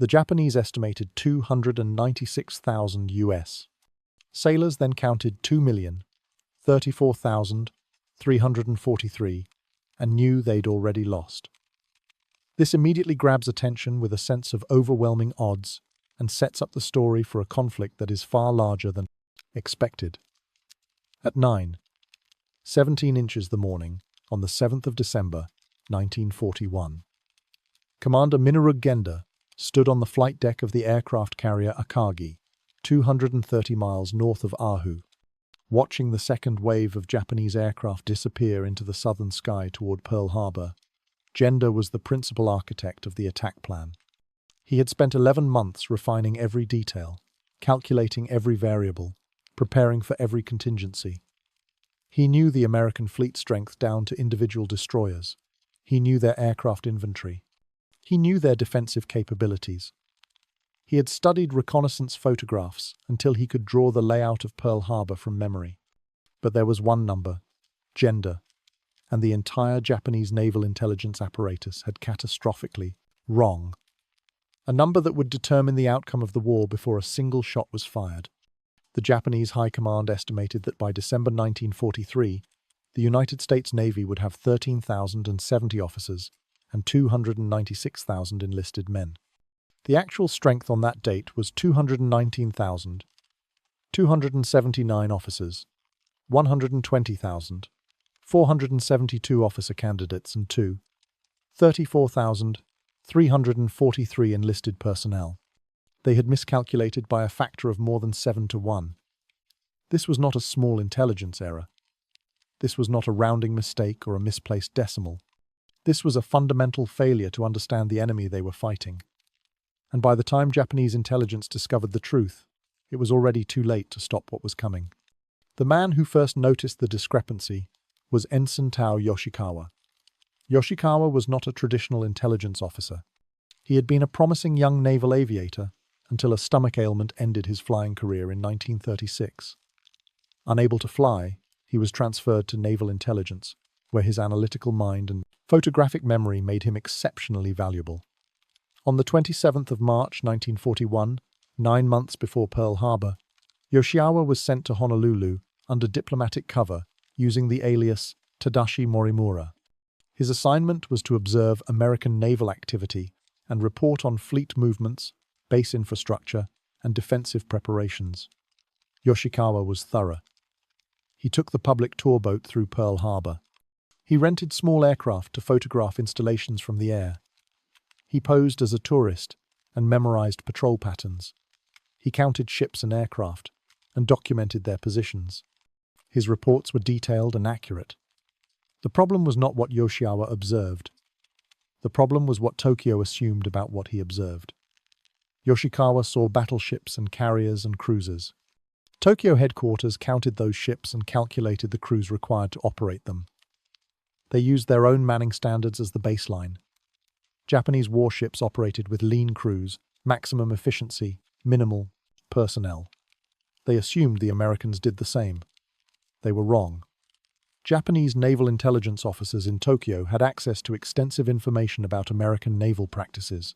The Japanese estimated 296,000 US. Sailors then counted 2,034,343 and knew they'd already lost. This immediately grabs attention with a sense of overwhelming odds and sets up the story for a conflict that is far larger than expected. At 9:17 inches the morning, on the 7th of December, 1941, Commander Minoru Genda stood on the flight deck of the aircraft carrier Akagi, 230 miles north of Oahu, watching the second wave of Japanese aircraft disappear into the southern sky toward Pearl Harbor. Genda was the principal architect of the attack plan. He had spent 11 months refining every detail, calculating every variable, preparing for every contingency. He knew the American fleet strength down to individual destroyers. He knew their aircraft inventory. He knew their defensive capabilities. He had studied reconnaissance photographs until he could draw the layout of Pearl Harbor from memory. But there was one number, Genda, and the entire Japanese naval intelligence apparatus had catastrophically wrong. A number that would determine the outcome of the war before a single shot was fired. The Japanese High Command estimated that by December 1943, the United States Navy would have 13,070 officers and 296,000 enlisted men. The actual strength on that date was 219,000, 279 officers, 120,000, 472 officer candidates and 34,343 enlisted personnel. They had miscalculated by a factor of more than 7 to 1. This was not a small intelligence error. This was not a rounding mistake or a misplaced decimal. This was a fundamental failure to understand the enemy they were fighting. And by the time Japanese intelligence discovered the truth, it was already too late to stop what was coming. The man who first noticed the discrepancy was Ensign Takeo Yoshikawa. Yoshikawa was not a traditional intelligence officer. He had been a promising young naval aviator until a stomach ailment ended his flying career in 1936. Unable to fly, he was transferred to naval intelligence, where his analytical mind and photographic memory made him exceptionally valuable. On the 27th of March 1941, 9 months before Pearl Harbor, Yoshikawa was sent to Honolulu under diplomatic cover using the alias Tadashi Morimura. His assignment was to observe American naval activity and report on fleet movements, base infrastructure, and defensive preparations. Yoshikawa was thorough. He took the public tour boat through Pearl Harbor. He rented small aircraft to photograph installations from the air. He posed as a tourist and memorized patrol patterns. He counted ships and aircraft and documented their positions. His reports were detailed and accurate. The problem was not what Yoshikawa observed. The problem was what Tokyo assumed about what he observed. Yoshikawa saw battleships and carriers and cruisers. Tokyo headquarters counted those ships and calculated the crews required to operate them. They used their own manning standards as the baseline. Japanese warships operated with lean crews, maximum efficiency, minimal personnel. They assumed the Americans did the same. They were wrong. Japanese naval intelligence officers in Tokyo had access to extensive information about American naval practices.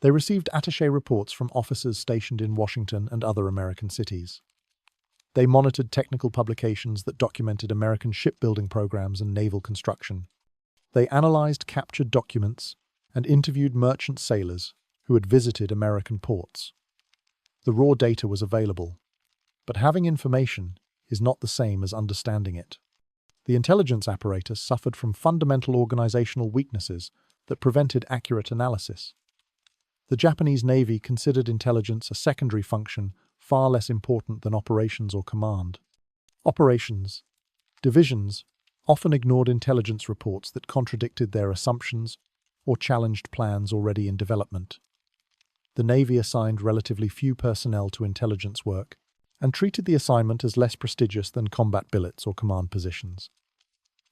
They received attaché reports from officers stationed in Washington and other American cities. They monitored technical publications that documented American shipbuilding programs and naval construction. They analyzed captured documents and interviewed merchant sailors who had visited American ports. The raw data was available, but having information is not the same as understanding it. The intelligence apparatus suffered from fundamental organizational weaknesses that prevented accurate analysis. The Japanese Navy considered intelligence a secondary function far less important than operations or command. Operations, divisions, often ignored intelligence reports that contradicted their assumptions or challenged plans already in development. The Navy assigned relatively few personnel to intelligence work and treated the assignment as less prestigious than combat billets or command positions.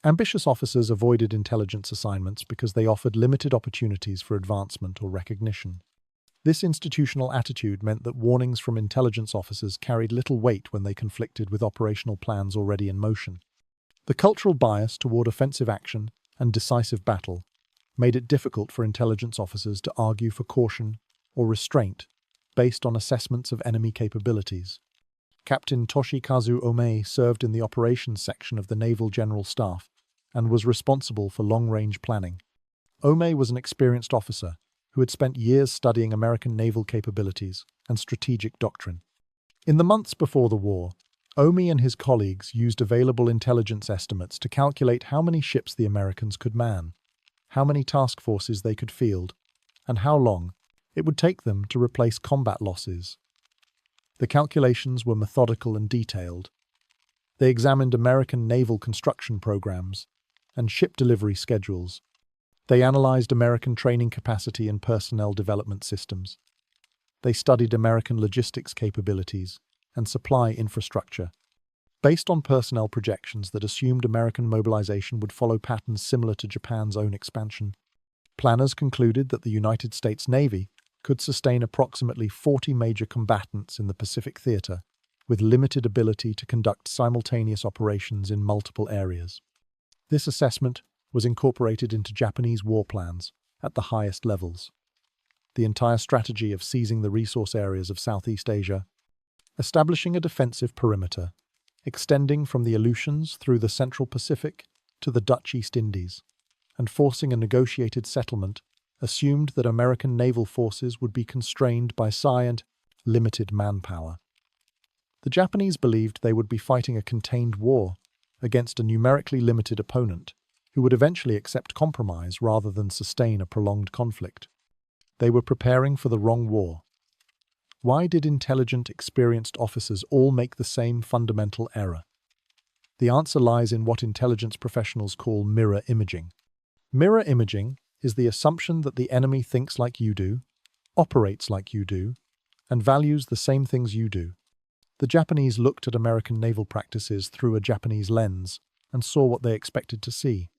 Ambitious officers avoided intelligence assignments because they offered limited opportunities for advancement or recognition. This institutional attitude meant that warnings from intelligence officers carried little weight when they conflicted with operational plans already in motion. The cultural bias toward offensive action and decisive battle made it difficult for intelligence officers to argue for caution or restraint based on assessments of enemy capabilities. Captain Toshikazu Ohmae served in the operations section of the Naval General Staff and was responsible for long-range planning. Ohmae was an experienced officer who had spent years studying American naval capabilities and strategic doctrine. In the months before the war, Ohmae and his colleagues used available intelligence estimates to calculate how many ships the Americans could man, how many task forces they could field, and how long it would take them to replace combat losses. The calculations were methodical and detailed. They examined American naval construction programs and ship delivery schedules. They analyzed American training capacity and personnel development systems. They studied American logistics capabilities and supply infrastructure. Based on personnel projections that assumed American mobilization would follow patterns similar to Japan's own expansion, planners concluded that the United States Navy could sustain approximately 40 major combatants in the Pacific theater, with limited ability to conduct simultaneous operations in multiple areas. This assessment was incorporated into Japanese war plans at the highest levels. The entire strategy of seizing the resource areas of Southeast Asia, establishing a defensive perimeter, extending from the Aleutians through the Central Pacific to the Dutch East Indies, and forcing a negotiated settlement, assumed that American naval forces would be constrained by and limited manpower. The Japanese believed they would be fighting a contained war against a numerically limited opponent who would eventually accept compromise rather than sustain a prolonged conflict. They were preparing for the wrong war. Why did intelligent, experienced officers all make the same fundamental error? The answer lies in what intelligence professionals call mirror imaging. Mirror imaging is the assumption that the enemy thinks like you do, operates like you do, and values the same things you do. The Japanese looked at American naval practices through a Japanese lens and saw what they expected to see.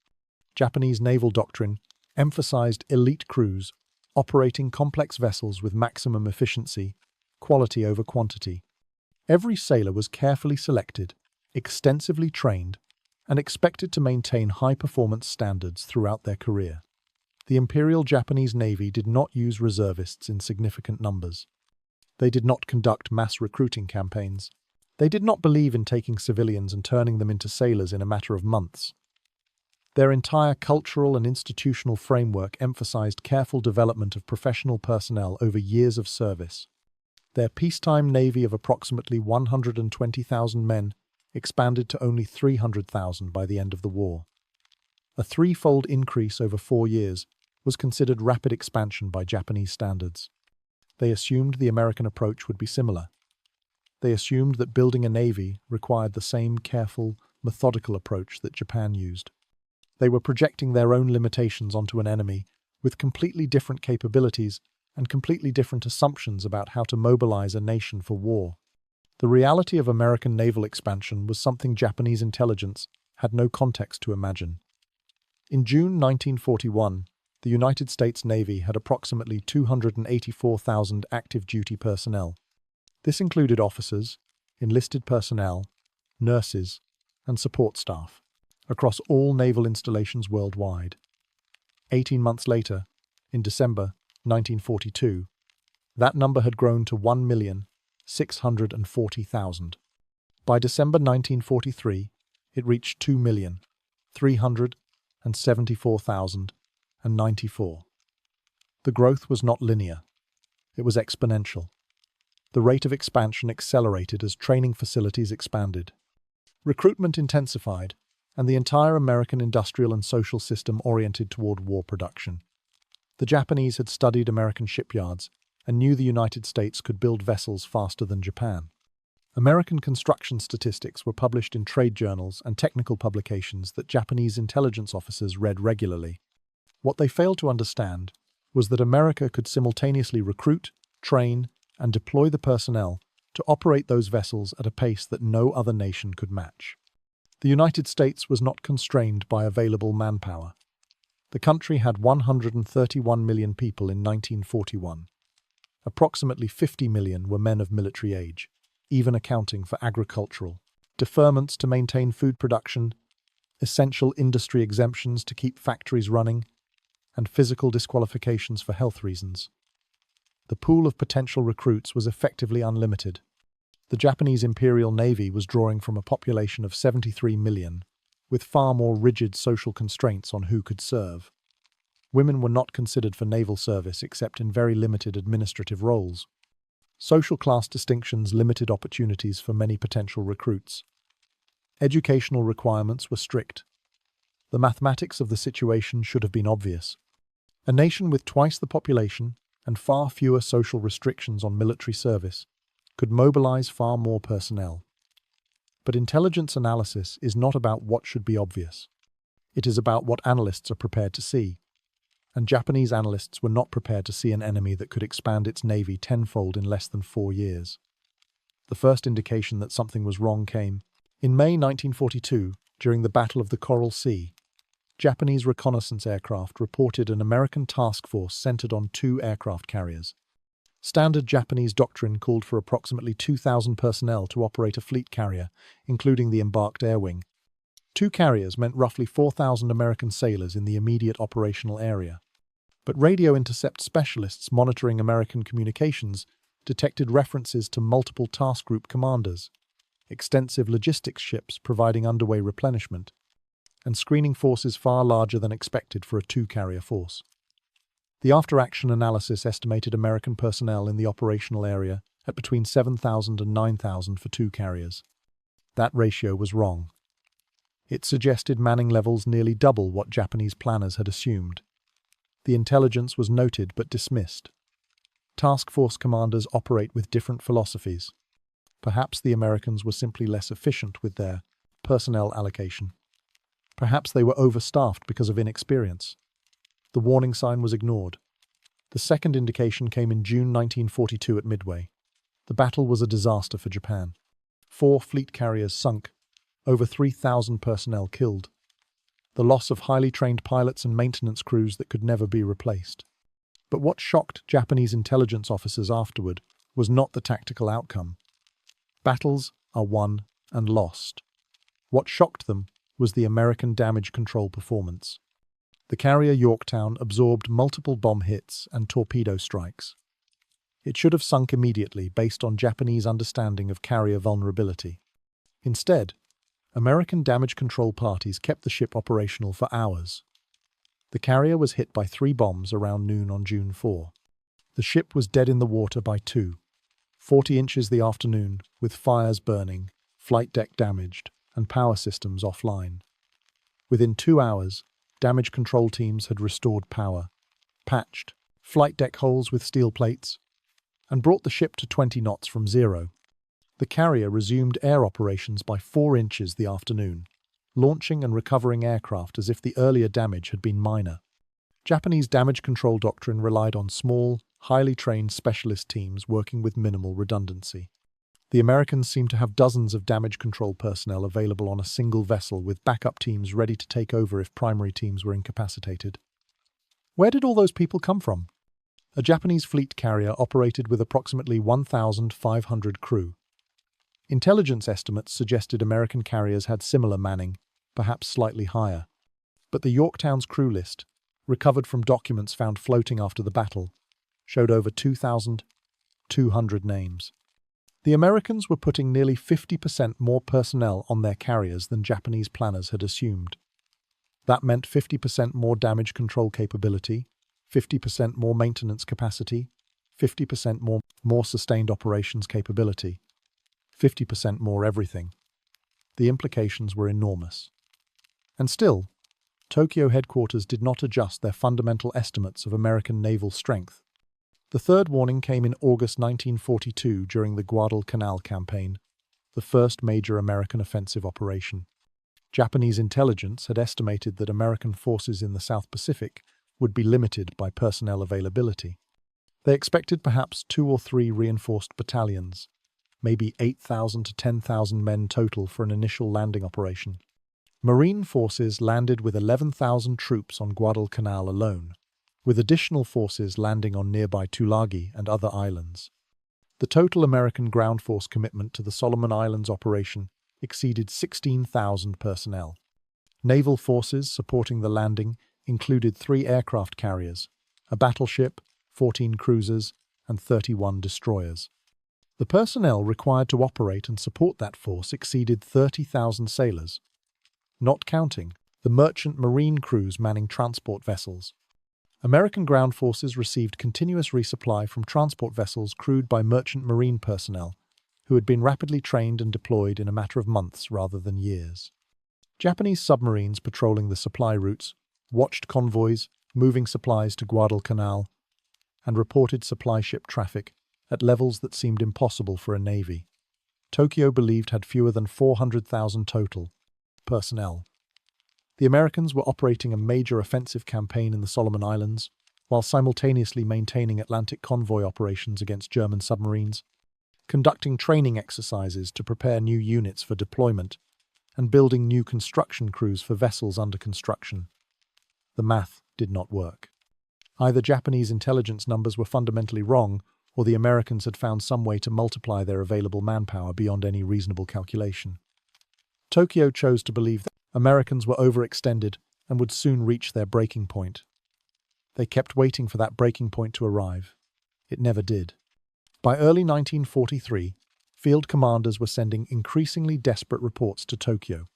Japanese naval doctrine emphasized elite crews, operating complex vessels with maximum efficiency, quality over quantity. Every sailor was carefully selected, extensively trained, and expected to maintain high-performance standards throughout their career. The Imperial Japanese Navy did not use reservists in significant numbers. They did not conduct mass recruiting campaigns. They did not believe in taking civilians and turning them into sailors in a matter of months. Their entire cultural and institutional framework emphasized careful development of professional personnel over years of service. Their peacetime navy of approximately 120,000 men expanded to only 300,000 by the end of the war. A threefold increase over 4 years was considered rapid expansion by Japanese standards. They assumed the American approach would be similar. They assumed that building a navy required the same careful, methodical approach that Japan used. They were projecting their own limitations onto an enemy with completely different capabilities and completely different assumptions about how to mobilize a nation for war. The reality of American naval expansion was something Japanese intelligence had no context to imagine. In June 1941, the United States Navy had approximately 284,000 active duty personnel. This included officers, enlisted personnel, nurses, and support staff across all naval installations worldwide. 18 months later, in December 1942, that number had grown to 1,640,000. By December 1943, it reached 2,374,094. The growth was not linear. It was exponential. The rate of expansion accelerated as training facilities expanded. Recruitment intensified, and the entire American industrial and social system oriented toward war production. The Japanese had studied American shipyards and knew the United States could build vessels faster than Japan. American construction statistics were published in trade journals and technical publications that Japanese intelligence officers read regularly. What they failed to understand was that America could simultaneously recruit, train, and deploy the personnel to operate those vessels at a pace that no other nation could match. The United States was not constrained by available manpower. The country had 131 million people in 1941. Approximately 50 million were men of military age, even accounting for agricultural deferments to maintain food production, essential industry exemptions to keep factories running, and physical disqualifications for health reasons. The pool of potential recruits was effectively unlimited. The Japanese Imperial Navy was drawing from a population of 73 million, with far more rigid social constraints on who could serve. Women were not considered for naval service except in very limited administrative roles. Social class distinctions limited opportunities for many potential recruits. Educational requirements were strict. The mathematics of the situation should have been obvious. A nation with twice the population and far fewer social restrictions on military service could mobilize far more personnel. But intelligence analysis is not about what should be obvious. It is about what analysts are prepared to see. And Japanese analysts were not prepared to see an enemy that could expand its navy tenfold in less than 4 years. The first indication that something was wrong came in May 1942, during the Battle of the Coral Sea. Japanese reconnaissance aircraft reported an American task force centered on 2 aircraft carriers. Standard Japanese doctrine called for approximately 2,000 personnel to operate a fleet carrier, including the embarked air wing. 2 carriers meant roughly 4,000 American sailors in the immediate operational area. But radio intercept specialists monitoring American communications detected references to multiple task group commanders, extensive logistics ships providing underway replenishment, and screening forces far larger than expected for a 2-carrier force. The after-action analysis estimated American personnel in the operational area at between 7,000 and 9,000 for 2 carriers. That ratio was wrong. It suggested manning levels nearly double what Japanese planners had assumed. The intelligence was noted but dismissed. Task force commanders operate with different philosophies. Perhaps the Americans were simply less efficient with their personnel allocation. Perhaps they were overstaffed because of inexperience. The warning sign was ignored. The second indication came in June 1942 at Midway. The battle was a disaster for Japan. 4 fleet carriers sunk, over 3,000 personnel killed. The loss of highly trained pilots and maintenance crews that could never be replaced. But what shocked Japanese intelligence officers afterward was not the tactical outcome. Battles are won and lost. What shocked them was the American damage control performance. The carrier Yorktown absorbed multiple bomb hits and torpedo strikes. It should have sunk immediately based on Japanese understanding of carrier vulnerability. Instead, American damage control parties kept the ship operational for hours. The carrier was hit by 3 bombs around noon on June 4. The ship was dead in the water by 2:40 inches the afternoon, with fires burning, flight deck damaged, and power systems offline. Within 2 hours, damage control teams had restored power, patched flight deck holes with steel plates, and brought the ship to 20 knots from 0. The carrier resumed air operations by 4 inches the afternoon, launching and recovering aircraft as if the earlier damage had been minor. Japanese damage control doctrine relied on small, highly trained specialist teams working with minimal redundancy. The Americans seemed to have dozens of damage control personnel available on a single vessel with backup teams ready to take over if primary teams were incapacitated. Where did all those people come from? A Japanese fleet carrier operated with approximately 1,500 crew. Intelligence estimates suggested American carriers had similar manning, perhaps slightly higher. But the Yorktown's crew list, recovered from documents found floating after the battle, showed over 2,200 names. The Americans were putting nearly 50% more personnel on their carriers than Japanese planners had assumed. That meant 50% more damage control capability, 50% more maintenance capacity, 50% more sustained operations capability, 50% more everything. The implications were enormous. And still, Tokyo headquarters did not adjust their fundamental estimates of American naval strength. The third warning came in August 1942 during the Guadalcanal campaign, the first major American offensive operation. Japanese intelligence had estimated that American forces in the South Pacific would be limited by personnel availability. They expected perhaps 2 or 3 reinforced battalions, maybe 8,000 to 10,000 men total for an initial landing operation. Marine forces landed with 11,000 troops on Guadalcanal alone, with additional forces landing on nearby Tulagi and other islands. The total American ground force commitment to the Solomon Islands operation exceeded 16,000 personnel. Naval forces supporting the landing included 3 aircraft carriers, a battleship, 14 cruisers, and 31 destroyers. The personnel required to operate and support that force exceeded 30,000 sailors, not counting the merchant marine crews manning transport vessels. American ground forces received continuous resupply from transport vessels crewed by merchant marine personnel, who had been rapidly trained and deployed in a matter of months rather than years. Japanese submarines patrolling the supply routes watched convoys moving supplies to Guadalcanal and reported supply ship traffic at levels that seemed impossible for a navy. Tokyo believed had fewer than 400,000 total personnel. The Americans were operating a major offensive campaign in the Solomon Islands, while simultaneously maintaining Atlantic convoy operations against German submarines, conducting training exercises to prepare new units for deployment, and building new construction crews for vessels under construction. The math did not work. Either Japanese intelligence numbers were fundamentally wrong, or the Americans had found some way to multiply their available manpower beyond any reasonable calculation. Tokyo chose to believe that Americans were overextended and would soon reach their breaking point. They kept waiting for that breaking point to arrive. It never did. By early 1943, field commanders were sending increasingly desperate reports to Tokyo.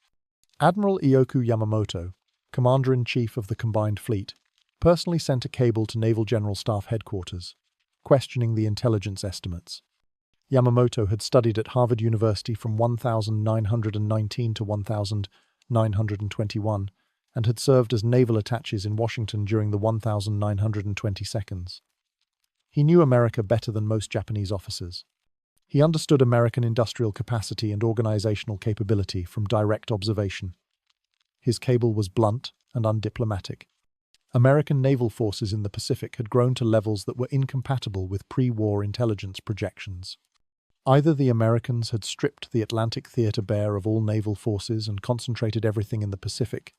Admiral Ioku Yamamoto, Commander-in-Chief of the Combined Fleet, personally sent a cable to Naval General Staff Headquarters, questioning the intelligence estimates. Yamamoto had studied at Harvard University from 1919 to 1921 and had served as naval attaches in Washington during the 1922. He knew America better than most Japanese officers. He understood American industrial capacity and organizational capability from direct observation. His cable was blunt and undiplomatic. American naval forces in the Pacific had grown to levels that were incompatible with pre-war intelligence projections. Either the Americans had stripped the Atlantic theater bare of all naval forces and concentrated everything in the Pacific,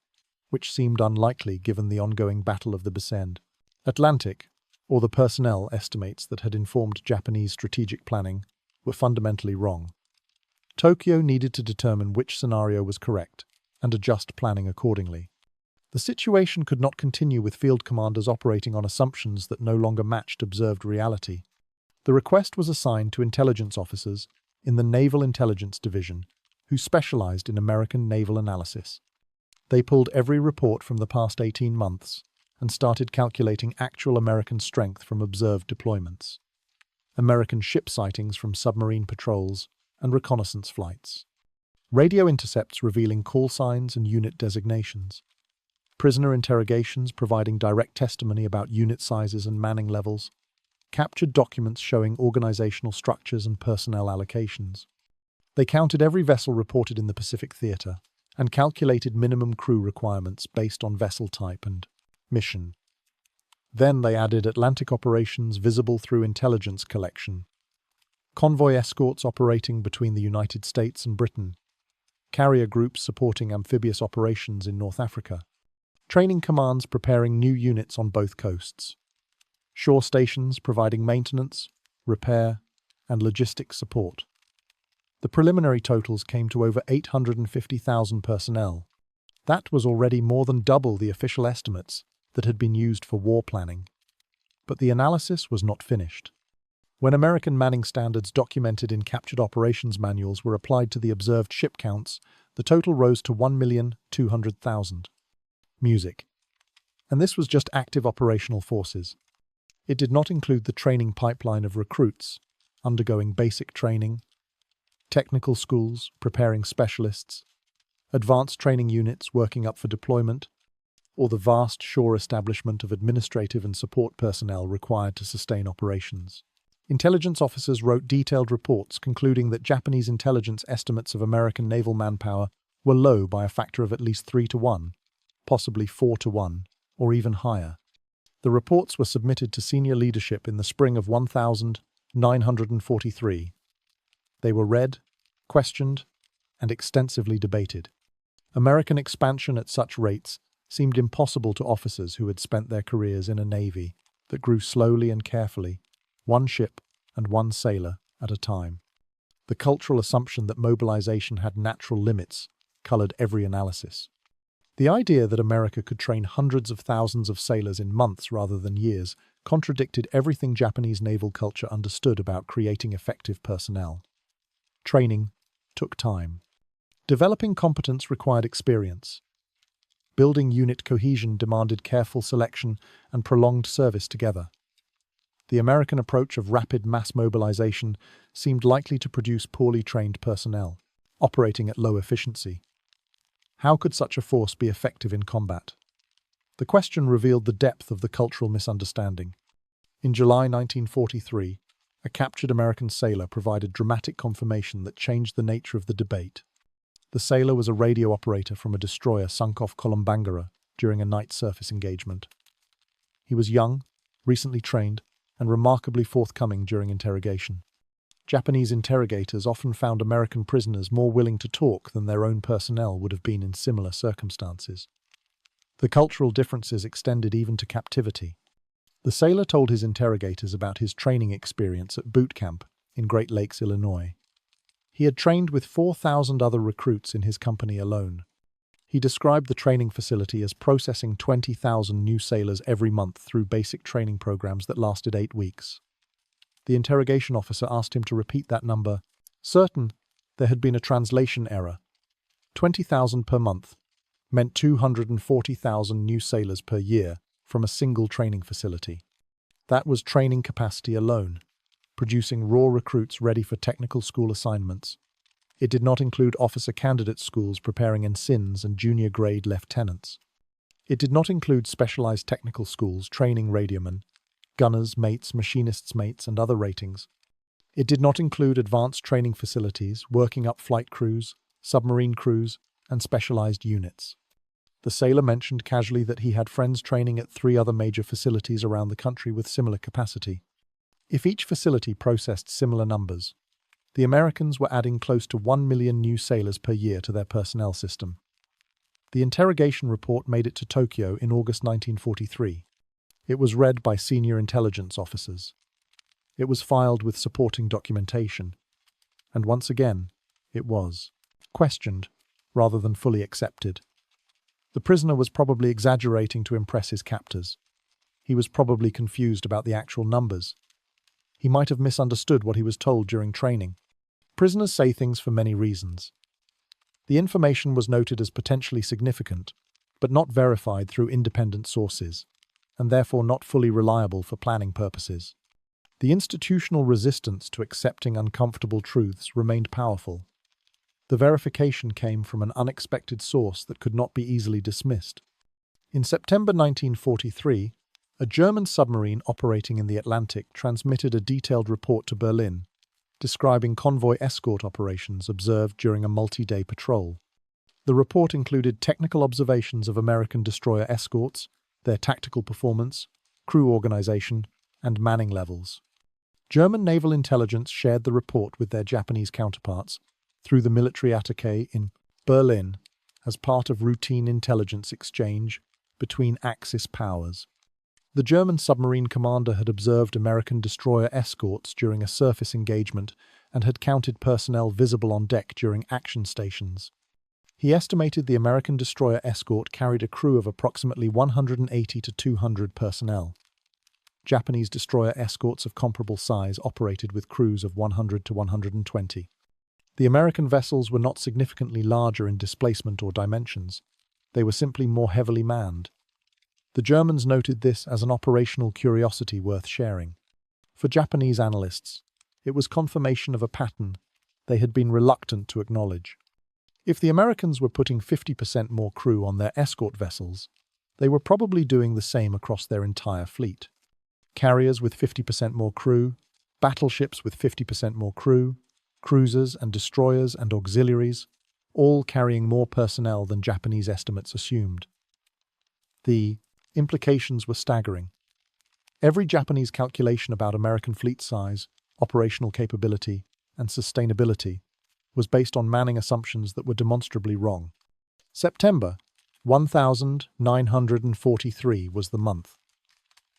which seemed unlikely given the ongoing Battle of the Basend. Atlantic, or the personnel estimates that had informed Japanese strategic planning, were fundamentally wrong. Tokyo needed to determine which scenario was correct and adjust planning accordingly. The situation could not continue with field commanders operating on assumptions that no longer matched observed reality. The request was assigned to intelligence officers in the Naval Intelligence Division, who specialized in American naval analysis. They pulled every report from the past 18 months and started calculating actual American strength from observed deployments, American ship sightings from submarine patrols and reconnaissance flights, radio intercepts revealing call signs and unit designations, prisoner interrogations providing direct testimony about unit sizes and manning levels, captured documents showing organizational structures and personnel allocations. They counted every vessel reported in the Pacific Theater and calculated minimum crew requirements based on vessel type and mission. Then they added Atlantic operations visible through intelligence collection, convoy escorts operating between the United States and Britain, carrier groups supporting amphibious operations in North Africa, training commands preparing new units on both coasts, shore stations providing maintenance, repair, and logistics support. The preliminary totals came to over 850,000 personnel. That was already more than double the official estimates that had been used for war planning. But the analysis was not finished. When American manning standards documented in captured operations manuals were applied to the observed ship counts, the total rose to 1,200,000. Music. And this was just active operational forces. It did not include the training pipeline of recruits, undergoing basic training, technical schools preparing specialists, advanced training units working up for deployment, or the vast shore establishment of administrative and support personnel required to sustain operations. Intelligence officers wrote detailed reports concluding that Japanese intelligence estimates of American naval manpower were low by a factor of at least 3 to 1, possibly 4 to 1, or even higher. The reports were submitted to senior leadership in the spring of 1943. They were read, questioned, and extensively debated. American expansion at such rates seemed impossible to officers who had spent their careers in a navy that grew slowly and carefully, one ship and one sailor at a time. The cultural assumption that mobilization had natural limits colored every analysis. The idea that America could train hundreds of thousands of sailors in months rather than years contradicted everything Japanese naval culture understood about creating effective personnel. Training took time. Developing competence required experience. Building unit cohesion demanded careful selection and prolonged service together. The American approach of rapid mass mobilization seemed likely to produce poorly trained personnel, operating at low efficiency. How could such a force be effective in combat? The question revealed the depth of the cultural misunderstanding. In July 1943, a captured American sailor provided dramatic confirmation that changed the nature of the debate. The sailor was a radio operator from a destroyer sunk off Kolombangara during a night surface engagement. He was young, recently trained, and remarkably forthcoming during interrogation. Japanese interrogators often found American prisoners more willing to talk than their own personnel would have been in similar circumstances. The cultural differences extended even to captivity. The sailor told his interrogators about his training experience at boot camp in Great Lakes, Illinois. He had trained with 4,000 other recruits in his company alone. He described the training facility as processing 20,000 new sailors every month through basic training programs that lasted 8 weeks. The interrogation officer asked him to repeat that number, certain there had been a translation error. 20,000 per month meant 240,000 new sailors per year from a single training facility. That was training capacity alone, producing raw recruits ready for technical school assignments. It did not include officer candidate schools preparing ensigns and junior grade lieutenants. It did not include specialized technical schools training radiomen, gunners, mates, machinists' mates, and other ratings. It did not include advanced training facilities, working up flight crews, submarine crews, and specialized units. The sailor mentioned casually that he had friends training at 3 other major facilities around the country with similar capacity. If each facility processed similar numbers, the Americans were adding close to 1 million new sailors per year to their personnel system. The interrogation report made it to Tokyo in August 1943. It was read by senior intelligence officers. It was filed with supporting documentation. And once again, it was questioned rather than fully accepted. The prisoner was probably exaggerating to impress his captors. He was probably confused about the actual numbers. He might have misunderstood what he was told during training. Prisoners say things for many reasons. The information was noted as potentially significant, but not verified through independent sources, and therefore not fully reliable for planning purposes. The institutional resistance to accepting uncomfortable truths remained powerful. The verification came from an unexpected source that could not be easily dismissed. In September 1943, a German submarine operating in the Atlantic transmitted a detailed report to Berlin, describing convoy escort operations observed during a multi-day patrol. The report included technical observations of American destroyer escorts, their tactical performance, crew organization, and manning levels. German naval intelligence shared the report with their Japanese counterparts through the military attaché in Berlin as part of routine intelligence exchange between Axis powers. The German submarine commander had observed American destroyer escorts during a surface engagement and had counted personnel visible on deck during action stations. He estimated the American destroyer escort carried a crew of approximately 180 to 200 personnel. Japanese destroyer escorts of comparable size operated with crews of 100 to 120. The American vessels were not significantly larger in displacement or dimensions. They were simply more heavily manned. The Germans noted this as an operational curiosity worth sharing. For Japanese analysts, it was confirmation of a pattern they had been reluctant to acknowledge. If the Americans were putting 50% more crew on their escort vessels, they were probably doing the same across their entire fleet. Carriers with 50% more crew, battleships with 50% more crew, cruisers and destroyers and auxiliaries, all carrying more personnel than Japanese estimates assumed. The implications were staggering. Every Japanese calculation about American fleet size, operational capability, and sustainability was based on manning assumptions that were demonstrably wrong. September 1943 was the month.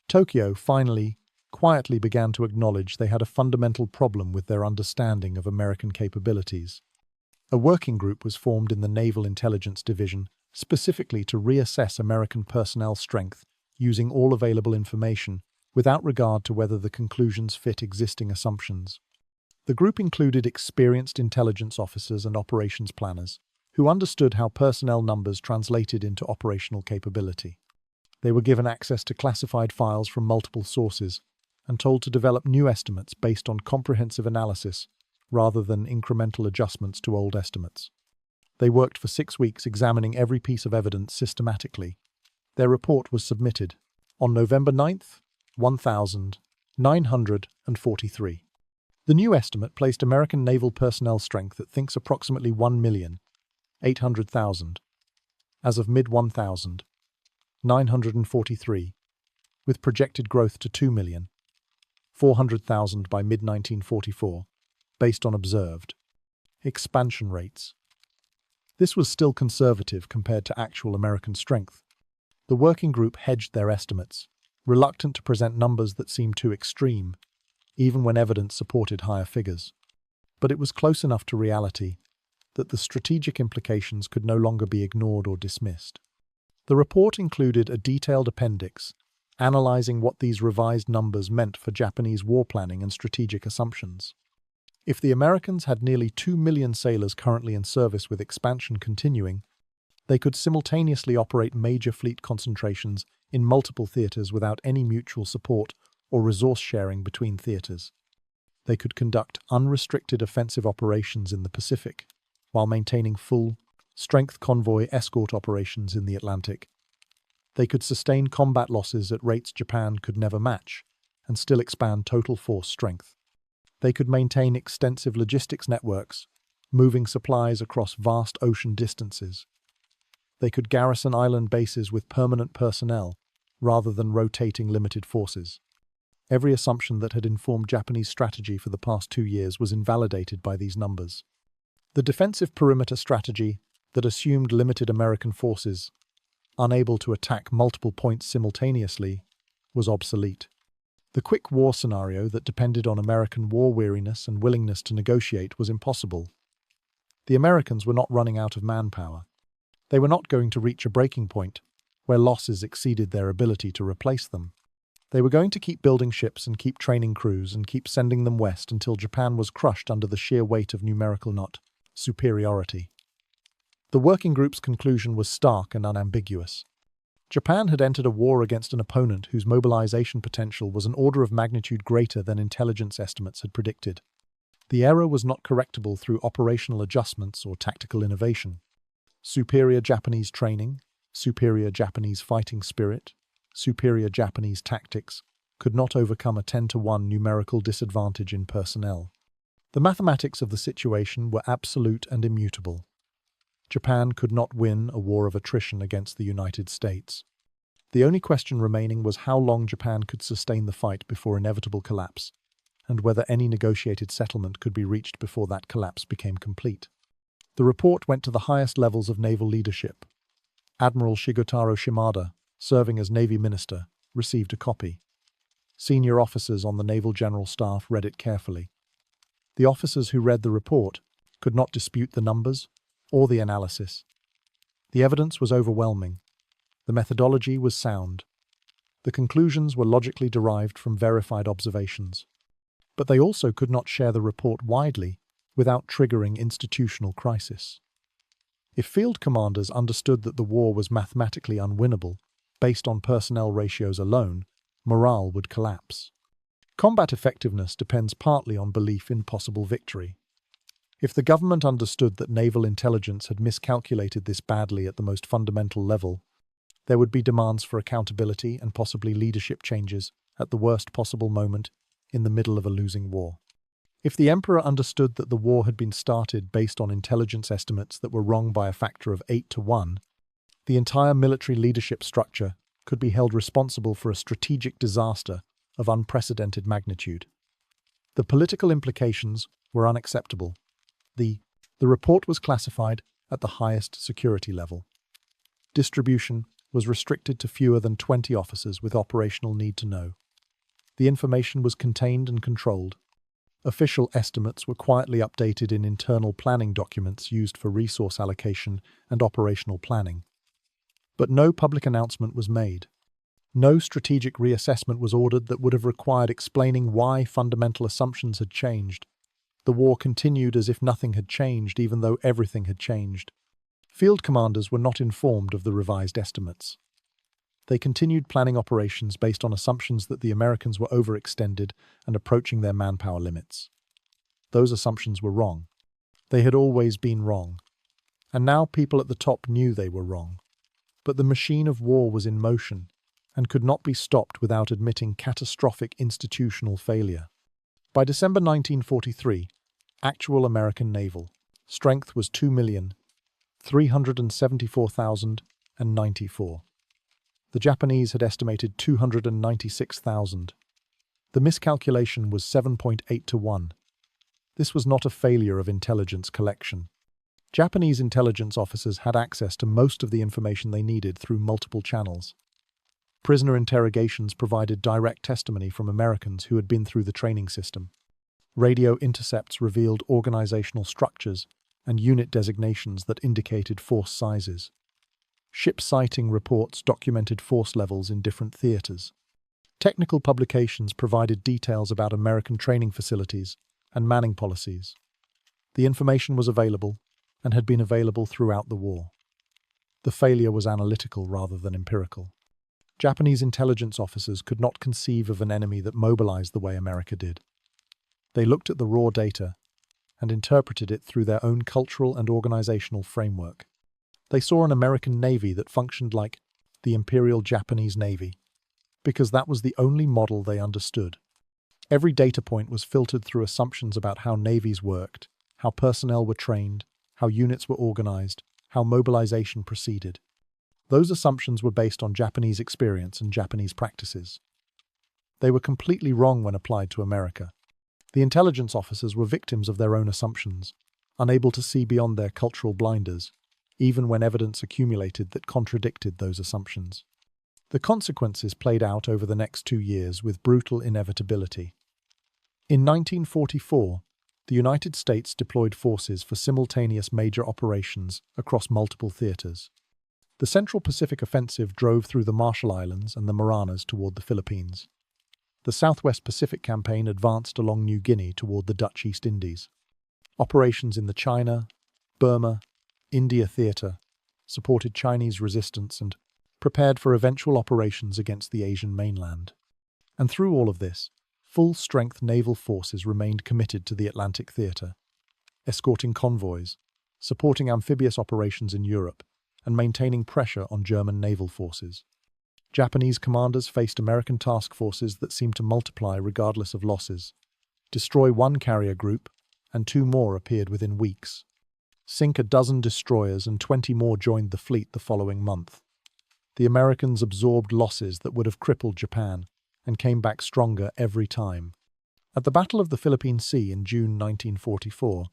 Tokyo finally, quietly began to acknowledge they had a fundamental problem with their understanding of American capabilities. A working group was formed in the Naval Intelligence Division specifically to reassess American personnel strength using all available information without regard to whether the conclusions fit existing assumptions. The group included experienced intelligence officers and operations planners who understood how personnel numbers translated into operational capability. They were given access to classified files from multiple sources and told to develop new estimates based on comprehensive analysis rather than incremental adjustments to old estimates. They worked for 6 weeks examining every piece of evidence systematically. Their report was submitted on November 9th, 1943. The new estimate placed American naval personnel strength at thinks approximately 1,800,000 as of mid-1943, with projected growth to 2,400,000 by mid-1944, based on observed expansion rates. This was still conservative compared to actual American strength. The working group hedged their estimates, reluctant to present numbers that seemed too extreme, even when evidence supported higher figures. But it was close enough to reality that the strategic implications could no longer be ignored or dismissed. The report included a detailed appendix analyzing what these revised numbers meant for Japanese war planning and strategic assumptions. If the Americans had nearly 2 million sailors currently in service with expansion continuing, they could simultaneously operate major fleet concentrations in multiple theaters without any mutual support or resource sharing between theaters. They could conduct unrestricted offensive operations in the Pacific, while maintaining full-strength convoy escort operations in the Atlantic. They could sustain combat losses at rates Japan could never match, and still expand total force strength. They could maintain extensive logistics networks, moving supplies across vast ocean distances. They could garrison island bases with permanent personnel, rather than rotating limited forces. Every assumption that had informed Japanese strategy for the past 2 years was invalidated by these numbers. The defensive perimeter strategy that assumed limited American forces, unable to attack multiple points simultaneously, was obsolete. The quick war scenario that depended on American war weariness and willingness to negotiate was impossible. The Americans were not running out of manpower. They were not going to reach a breaking point where losses exceeded their ability to replace them. They were going to keep building ships and keep training crews and keep sending them west until Japan was crushed under the sheer weight of numerical superiority. The working group's conclusion was stark and unambiguous. Japan had entered a war against an opponent whose mobilization potential was an order of magnitude greater than intelligence estimates had predicted. The error was not correctable through operational adjustments or tactical innovation. Superior Japanese training, superior Japanese fighting spirit, superior Japanese tactics could not overcome a 10-to-1 numerical disadvantage in personnel. The mathematics of the situation were absolute and immutable. Japan could not win a war of attrition against the United States. The only question remaining was how long Japan could sustain the fight before inevitable collapse, and whether any negotiated settlement could be reached before that collapse became complete. The report went to the highest levels of naval leadership. Admiral Shigotaro Shimada, serving as Navy Minister, received a copy. Senior officers on the Naval General Staff read it carefully. The officers who read the report could not dispute the numbers or the analysis. The evidence was overwhelming. The methodology was sound. The conclusions were logically derived from verified observations. But they also could not share the report widely without triggering institutional crisis. If field commanders understood that the war was mathematically unwinnable, based on personnel ratios alone, morale would collapse. Combat effectiveness depends partly on belief in possible victory. If the government understood that naval intelligence had miscalculated this badly at the most fundamental level, there would be demands for accountability and possibly leadership changes at the worst possible moment in the middle of a losing war. If the emperor understood that the war had been started based on intelligence estimates that were wrong by a factor of 8-to-1, the entire military leadership structure could be held responsible for a strategic disaster of unprecedented magnitude. The political implications were unacceptable. The report was classified at the highest security level. Distribution was restricted to fewer than 20 officers with operational need to know. The information was contained and controlled. Official estimates were quietly updated in internal planning documents used for resource allocation and operational planning. But no public announcement was made. No strategic reassessment was ordered that would have required explaining why fundamental assumptions had changed. The war continued as if nothing had changed, even though everything had changed. Field commanders were not informed of the revised estimates. They continued planning operations based on assumptions that the Americans were overextended and approaching their manpower limits. Those assumptions were wrong. They had always been wrong. And now people at the top knew they were wrong. But the machine of war was in motion and could not be stopped without admitting catastrophic institutional failure. By December 1943, actual American naval strength was 2,374,094. The Japanese had estimated 296,000. The miscalculation was 7.8 to 1. This was not a failure of intelligence collection. Japanese intelligence officers had access to most of the information they needed through multiple channels. Prisoner interrogations provided direct testimony from Americans who had been through the training system. Radio intercepts revealed organizational structures and unit designations that indicated force sizes. Ship sighting reports documented force levels in different theaters. Technical publications provided details about American training facilities and manning policies. The information was available and had been available throughout the war. The failure was analytical rather than empirical. Japanese intelligence officers could not conceive of an enemy that mobilized the way America did. They looked at the raw data and interpreted it through their own cultural and organizational framework. They saw an American Navy that functioned like the Imperial Japanese Navy, because that was the only model they understood. Every data point was filtered through assumptions about how navies worked, how personnel were trained, how units were organized, how mobilization proceeded. Those assumptions were based on Japanese experience and Japanese practices. They were completely wrong when applied to America. The intelligence officers were victims of their own assumptions, unable to see beyond their cultural blinders, even when evidence accumulated that contradicted those assumptions. The consequences played out over the next 2 years with brutal inevitability. In 1944, the United States deployed forces for simultaneous major operations across multiple theaters. The Central Pacific Offensive drove through the Marshall Islands and the Marianas toward the Philippines. The Southwest Pacific Campaign advanced along New Guinea toward the Dutch East Indies. Operations in the China, Burma, India theater supported Chinese resistance and prepared for eventual operations against the Asian mainland. And through all of this, full-strength naval forces remained committed to the Atlantic theater, escorting convoys, supporting amphibious operations in Europe, and maintaining pressure on German naval forces. Japanese commanders faced American task forces that seemed to multiply regardless of losses. Destroy one carrier group, and 2 more appeared within weeks. Sink a dozen destroyers and 20 more joined the fleet the following month. The Americans absorbed losses that would have crippled Japan and came back stronger every time. At the Battle of the Philippine Sea in June 1944,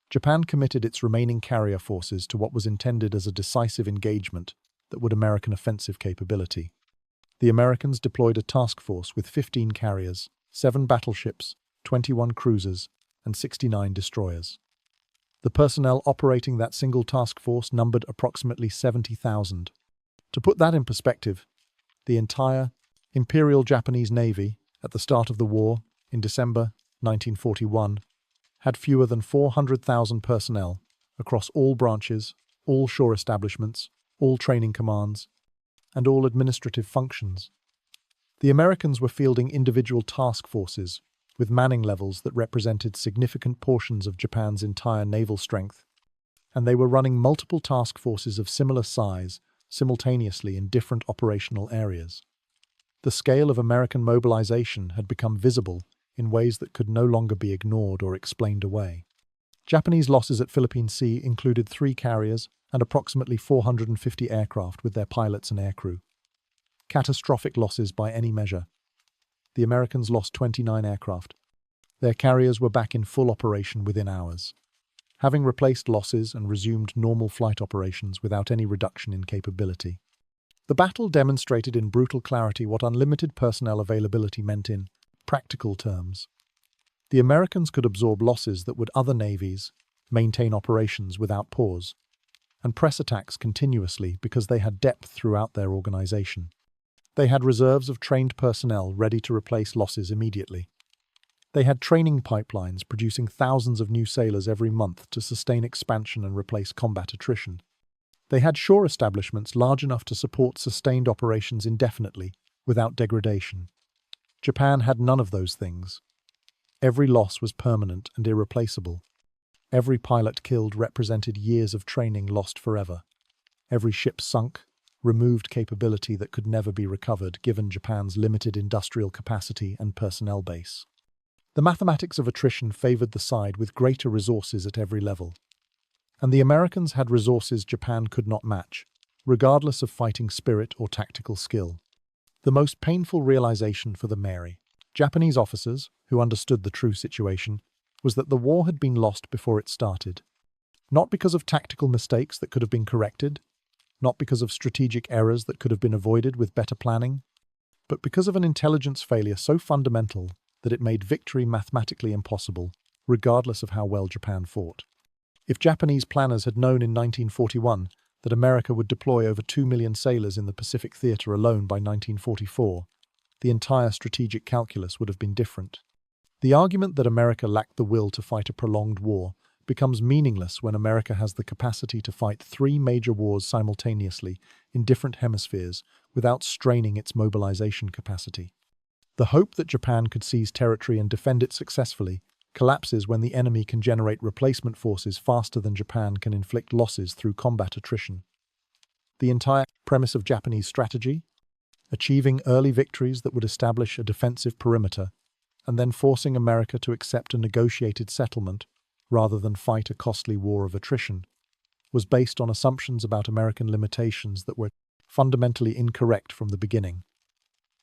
Japan committed its remaining carrier forces to what was intended as a decisive engagement that would American offensive capability. The Americans deployed a task force with 15 carriers, 7 battleships, 21 cruisers, and 69 destroyers. The personnel operating that single task force numbered approximately 70,000. To put that in perspective, the entire Imperial Japanese Navy, at the start of the war, in December 1941, had fewer than 400,000 personnel across all branches, all shore establishments, all training commands, and all administrative functions. The Americans were fielding individual task forces with manning levels that represented significant portions of Japan's entire naval strength, and they were running multiple task forces of similar size simultaneously in different operational areas. The scale of American mobilization had become visible in ways that could no longer be ignored or explained away. Japanese losses at Philippine Sea included 3 carriers and approximately 450 aircraft with their pilots and aircrew. Catastrophic losses by any measure. The Americans lost 29 aircraft. Their carriers were back in full operation within hours, having replaced losses and resumed normal flight operations without any reduction in capability. The battle demonstrated in brutal clarity what unlimited personnel availability meant in practical terms. The Americans could absorb losses that would other navies maintain operations without pause, and press attacks continuously because they had depth throughout their organization. They had reserves of trained personnel ready to replace losses immediately. They had training pipelines producing thousands of new sailors every month to sustain expansion and replace combat attrition. They had shore establishments large enough to support sustained operations indefinitely, without degradation. Japan had none of those things. Every loss was permanent and irreplaceable. Every pilot killed represented years of training lost forever. Every ship sunk removed capability that could never be recovered given Japan's limited industrial capacity and personnel base. The mathematics of attrition favored the side with greater resources at every level. And the Americans had resources Japan could not match, regardless of fighting spirit or tactical skill. The most painful realization for the Japanese officers, who understood the true situation, was that the war had been lost before it started. Not because of tactical mistakes that could have been corrected, not because of strategic errors that could have been avoided with better planning, but because of an intelligence failure so fundamental that it made victory mathematically impossible, regardless of how well Japan fought. If Japanese planners had known in 1941 that America would deploy over 2 million sailors in the Pacific Theater alone by 1944, the entire strategic calculus would have been different. The argument that America lacked the will to fight a prolonged war becomes meaningless when America has the capacity to fight 3 major wars simultaneously in different hemispheres without straining its mobilization capacity. The hope that Japan could seize territory and defend it successfully collapses when the enemy can generate replacement forces faster than Japan can inflict losses through combat attrition. The entire premise of Japanese strategy, achieving early victories that would establish a defensive perimeter, and then forcing America to accept a negotiated settlement rather than fight a costly war of attrition, was based on assumptions about American limitations that were fundamentally incorrect from the beginning.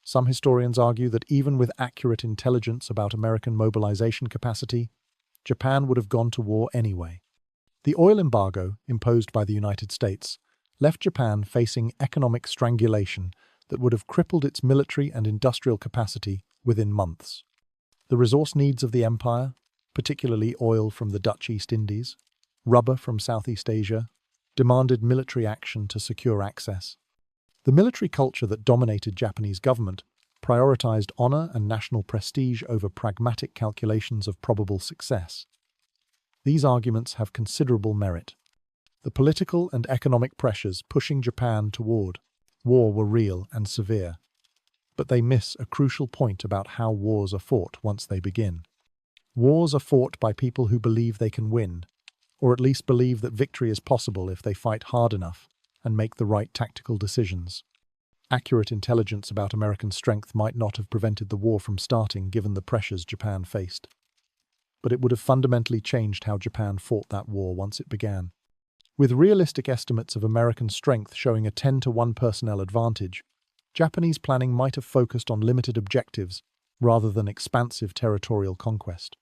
Some historians argue that even with accurate intelligence about American mobilization capacity, Japan would have gone to war anyway. The oil embargo imposed by the United States left Japan facing economic strangulation that would have crippled its military and industrial capacity within months. The resource needs of the empire, particularly oil from the Dutch East Indies, rubber from Southeast Asia, demanded military action to secure access. The military culture that dominated Japanese government prioritized honor and national prestige over pragmatic calculations of probable success. These arguments have considerable merit. The political and economic pressures pushing Japan toward war were real and severe, but they miss a crucial point about how wars are fought once they begin. Wars are fought by people who believe they can win, or at least believe that victory is possible if they fight hard enough and make the right tactical decisions. Accurate intelligence about American strength might not have prevented the war from starting given the pressures Japan faced. But it would have fundamentally changed how Japan fought that war once it began. With realistic estimates of American strength showing a 10-to-1 personnel advantage, Japanese planning might have focused on limited objectives rather than expansive territorial conquest.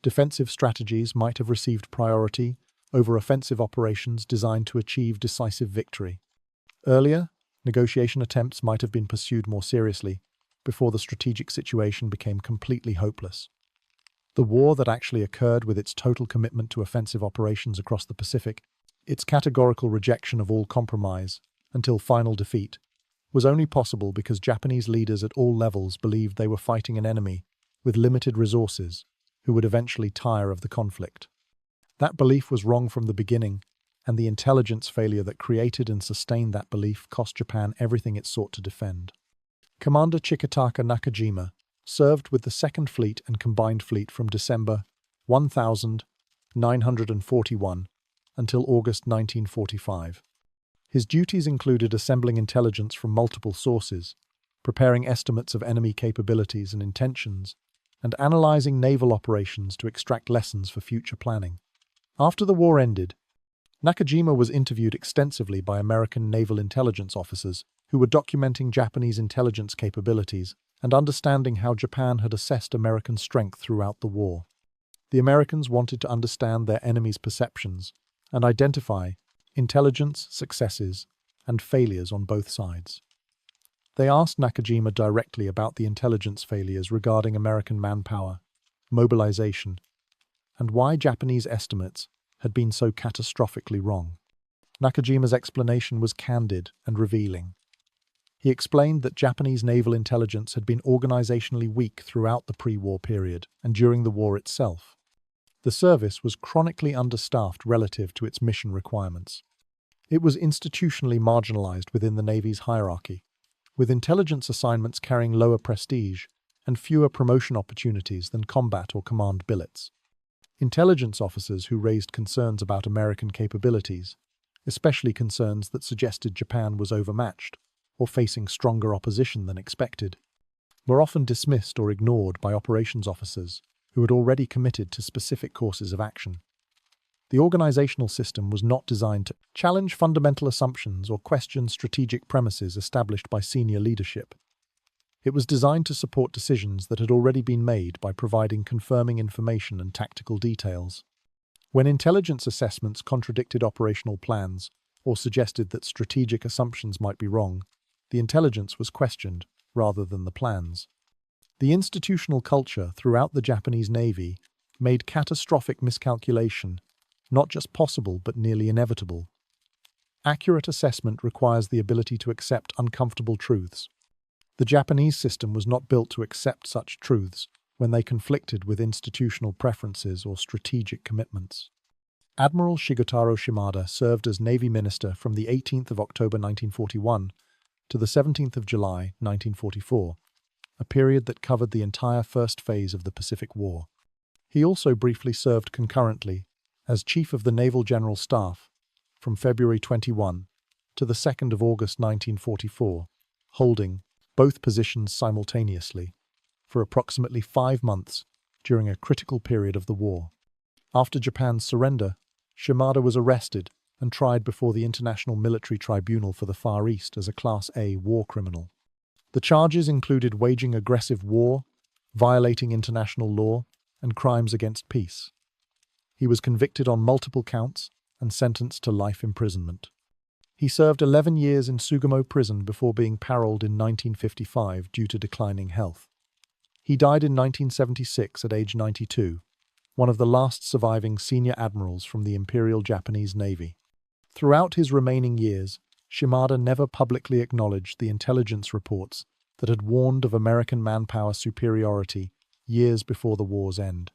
Defensive strategies might have received priority over offensive operations designed to achieve decisive victory. Earlier, negotiation attempts might have been pursued more seriously before the strategic situation became completely hopeless. The war that actually occurred with its total commitment to offensive operations across the Pacific, its categorical rejection of all compromise until final defeat, was only possible because Japanese leaders at all levels believed they were fighting an enemy with limited resources who would eventually tire of the conflict. That belief was wrong from the beginning, and the intelligence failure that created and sustained that belief cost Japan everything it sought to defend. Commander Chikataka Nakajima served with the 2nd Fleet and Combined Fleet from December 1941 until August 1945. His duties included assembling intelligence from multiple sources, preparing estimates of enemy capabilities and intentions, and analyzing naval operations to extract lessons for future planning. After the war ended, Nakajima was interviewed extensively by American naval intelligence officers who were documenting Japanese intelligence capabilities and understanding how Japan had assessed American strength throughout the war. The Americans wanted to understand their enemy's perceptions and identify intelligence, successes, and failures on both sides. They asked Nakajima directly about the intelligence failures regarding American manpower, mobilization, and why Japanese estimates had been so catastrophically wrong. Nakajima's explanation was candid and revealing. He explained that Japanese naval intelligence had been organizationally weak throughout the pre-war period and during the war itself. The service was chronically understaffed relative to its mission requirements. It was institutionally marginalized within the Navy's hierarchy, with intelligence assignments carrying lower prestige and fewer promotion opportunities than combat or command billets. Intelligence officers who raised concerns about American capabilities, especially concerns that suggested Japan was overmatched or facing stronger opposition than expected, were often dismissed or ignored by operations officers who had already committed to specific courses of action. The organizational system was not designed to challenge fundamental assumptions or question strategic premises established by senior leadership. It was designed to support decisions that had already been made by providing confirming information and tactical details. When intelligence assessments contradicted operational plans or suggested that strategic assumptions might be wrong, the intelligence was questioned rather than the plans. The institutional culture throughout the Japanese Navy made catastrophic miscalculation not just possible but nearly inevitable. Accurate assessment requires the ability to accept uncomfortable truths. The Japanese system was not built to accept such truths when they conflicted with institutional preferences or strategic commitments. Admiral Shigetaro Shimada served as Navy Minister from the 18th of October 1941 to the 17th of July 1944, a period that covered the entire first phase of the Pacific War. He also briefly served concurrently as Chief of the Naval General Staff from February 21 to the 2nd of August 1944, holding both positions simultaneously for approximately 5 months during a critical period of the war. After Japan's surrender, Shimada was arrested and tried before the International Military Tribunal for the Far East as a Class A war criminal. The charges included waging aggressive war, violating international law, and crimes against peace. He was convicted on multiple counts and sentenced to life imprisonment. He served 11 years in Sugamo prison before being paroled in 1955 due to declining health. He died in 1976 at age 92, one of the last surviving senior admirals from the Imperial Japanese Navy. Throughout his remaining years, Shimada never publicly acknowledged the intelligence reports that had warned of American manpower superiority years before the war's end.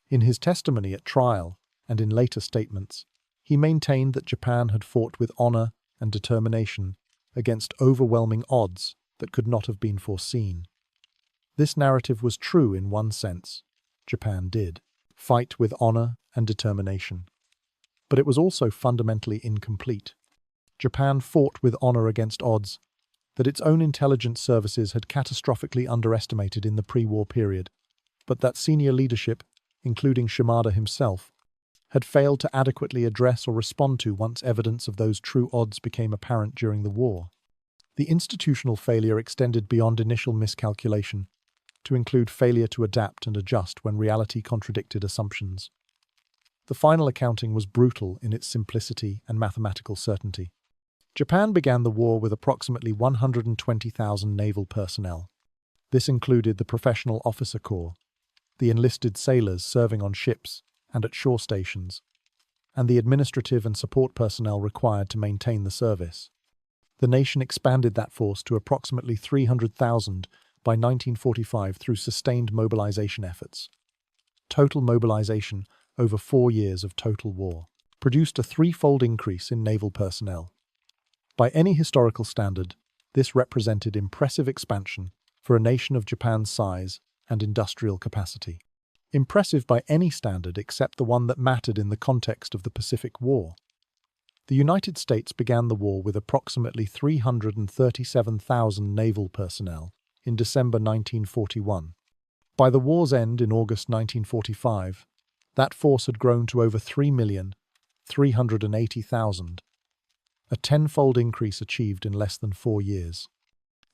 In his testimony at trial and in later statements, he maintained that Japan had fought with honor and determination against overwhelming odds that could not have been foreseen. This narrative was true in one sense. Japan did fight with honor and determination. But it was also fundamentally incomplete. Japan fought with honor against odds that its own intelligence services had catastrophically underestimated in the pre-war period, but that senior leadership, including Shimada himself, had failed to adequately address or respond to once evidence of those true odds became apparent during the war. The institutional failure extended beyond initial miscalculation to include failure to adapt and adjust when reality contradicted assumptions. The final accounting was brutal in its simplicity and mathematical certainty. Japan began the war with approximately 120,000 naval personnel. This included the professional officer corps, the enlisted sailors serving on ships and at shore stations, and the administrative and support personnel required to maintain the service. The nation expanded that force to approximately 300,000 by 1945 through sustained mobilization efforts. Total mobilization over 4 years of total war produced a threefold increase in naval personnel. By any historical standard, this represented impressive expansion for a nation of Japan's size and industrial capacity. Impressive by any standard except the one that mattered in the context of the Pacific War. The United States began the war with approximately 337,000 naval personnel in December 1941. By the war's end in August 1945, that force had grown to over 3,380,000, a tenfold increase achieved in less than 4 years.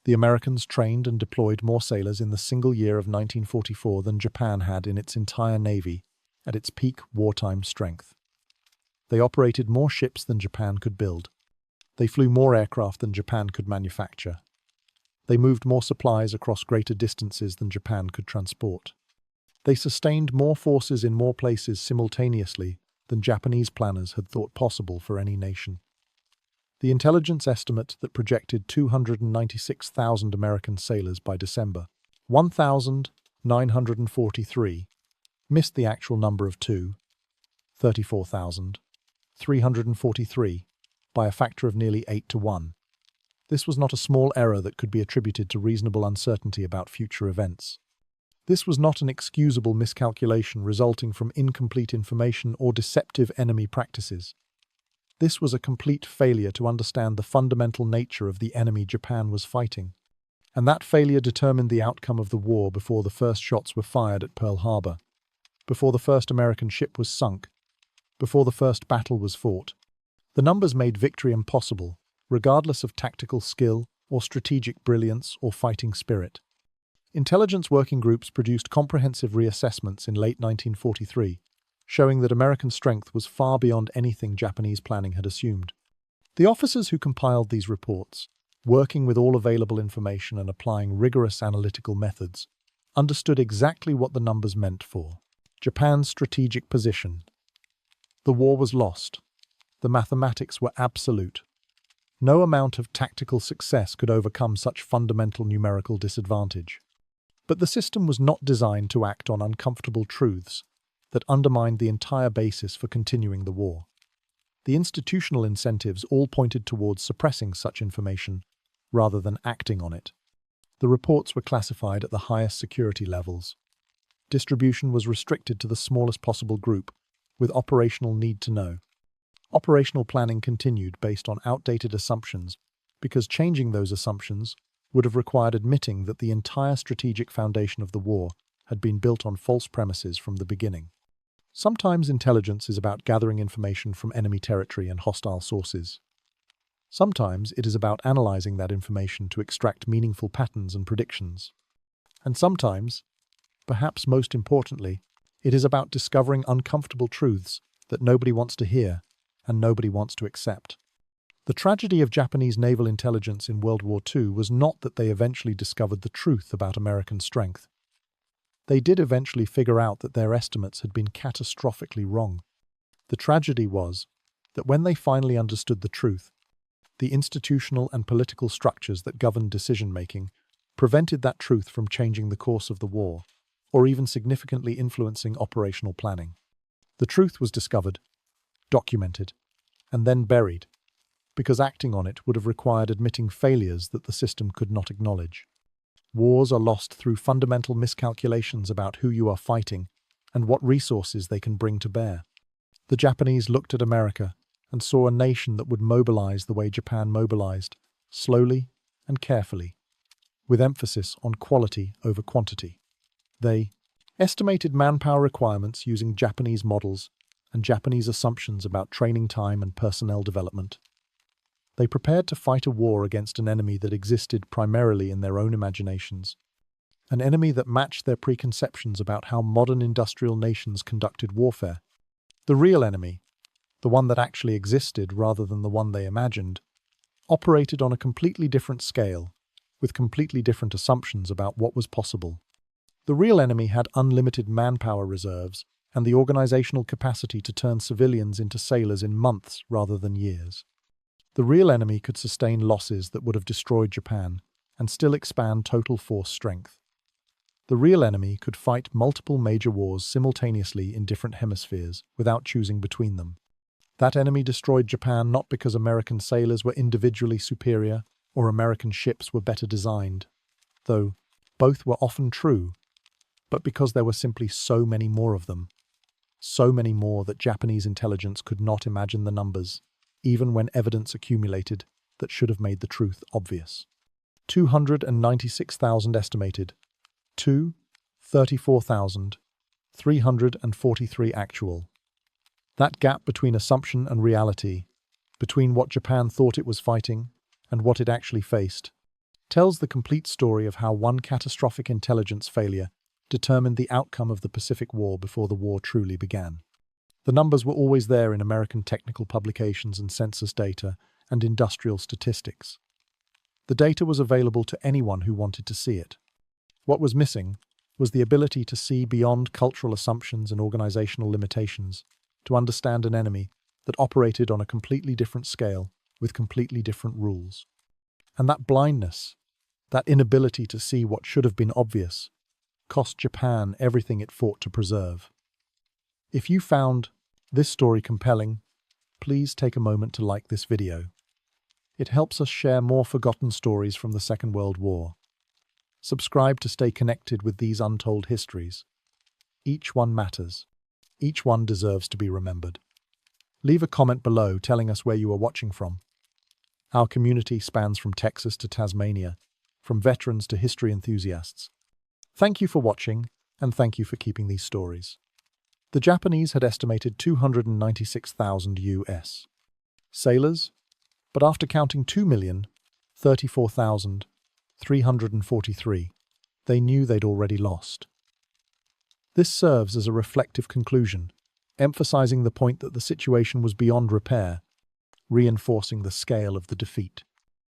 The Americans trained and deployed more sailors in the single year of 1944 than Japan had in its entire navy at its peak wartime strength. They operated more ships than Japan could build. They flew more aircraft than Japan could manufacture. They moved more supplies across greater distances than Japan could transport. They sustained more forces in more places simultaneously than Japanese planners had thought possible for any nation. The intelligence estimate that projected 296,000 American sailors by December 1943 missed the actual number of 34,343, by a factor of nearly 8 to 1. This was not a small error that could be attributed to reasonable uncertainty about future events. This was not an excusable miscalculation resulting from incomplete information or deceptive enemy practices. This was a complete failure to understand the fundamental nature of the enemy Japan was fighting. And that failure determined the outcome of the war before the first shots were fired at Pearl Harbor, before the first American ship was sunk, before the first battle was fought. The numbers made victory impossible, regardless of tactical skill or strategic brilliance or fighting spirit. Intelligence working groups produced comprehensive reassessments in late 1943, showing that American strength was far beyond anything Japanese planning had assumed. The officers who compiled these reports, working with all available information and applying rigorous analytical methods, understood exactly what the numbers meant for Japan's strategic position. The war was lost. The mathematics were absolute. No amount of tactical success could overcome such fundamental numerical disadvantage. But the system was not designed to act on uncomfortable truths that undermined the entire basis for continuing the war. The institutional incentives all pointed towards suppressing such information rather than acting on it. The reports were classified at the highest security levels. Distribution was restricted to the smallest possible group, with operational need to know. Operational planning continued based on outdated assumptions, because changing those assumptions would have required admitting that the entire strategic foundation of the war had been built on false premises from the beginning. Sometimes intelligence is about gathering information from enemy territory and hostile sources. Sometimes it is about analyzing that information to extract meaningful patterns and predictions. And sometimes, perhaps most importantly, it is about discovering uncomfortable truths that nobody wants to hear and nobody wants to accept. The tragedy of Japanese naval intelligence in World War II was not that they eventually discovered the truth about American strength. They did eventually figure out that their estimates had been catastrophically wrong. The tragedy was that when they finally understood the truth, the institutional and political structures that governed decision-making prevented that truth from changing the course of the war, or even significantly influencing operational planning. The truth was discovered, documented, and then buried, because acting on it would have required admitting failures that the system could not acknowledge. Wars are lost through fundamental miscalculations about who you are fighting and what resources they can bring to bear. The Japanese looked at America and saw a nation that would mobilize the way Japan mobilized, slowly and carefully, with emphasis on quality over quantity. They estimated manpower requirements using Japanese models and Japanese assumptions about training time and personnel development. They prepared to fight a war against an enemy that existed primarily in their own imaginations, an enemy that matched their preconceptions about how modern industrial nations conducted warfare. The real enemy, the one that actually existed rather than the one they imagined, operated on a completely different scale, with completely different assumptions about what was possible. The real enemy had unlimited manpower reserves and the organizational capacity to turn civilians into sailors in months rather than years. The real enemy could sustain losses that would have destroyed Japan and still expand total force strength. The real enemy could fight multiple major wars simultaneously in different hemispheres without choosing between them. That enemy destroyed Japan not because American sailors were individually superior or American ships were better designed, though both were often true, but because there were simply so many more of them. So many more that Japanese intelligence could not imagine the numbers, even when evidence accumulated that should have made the truth obvious. 296,000 estimated, 34,343 actual. That gap between assumption and reality, between what Japan thought it was fighting and what it actually faced, tells the complete story of how one catastrophic intelligence failure determined the outcome of the Pacific War before the war truly began. The numbers were always there in American technical publications and census data and industrial statistics. The data was available to anyone who wanted to see it. What was missing was the ability to see beyond cultural assumptions and organizational limitations, to understand an enemy that operated on a completely different scale with completely different rules. And that blindness, that inability to see what should have been obvious, cost Japan everything it fought to preserve. If you found this story compelling, please take a moment to like this video. It helps us share more forgotten stories from the Second World War. Subscribe to stay connected with these untold histories. Each one matters. Each one deserves to be remembered. Leave a comment below telling us where you are watching from. Our community spans from Texas to Tasmania, from veterans to history enthusiasts. Thank you for watching, and thank you for keeping these stories. The Japanese had estimated 296,000 U.S. sailors, but after counting 2,034,343, they knew they'd already lost. This serves as a reflective conclusion, emphasizing the point that the situation was beyond repair, reinforcing the scale of the defeat.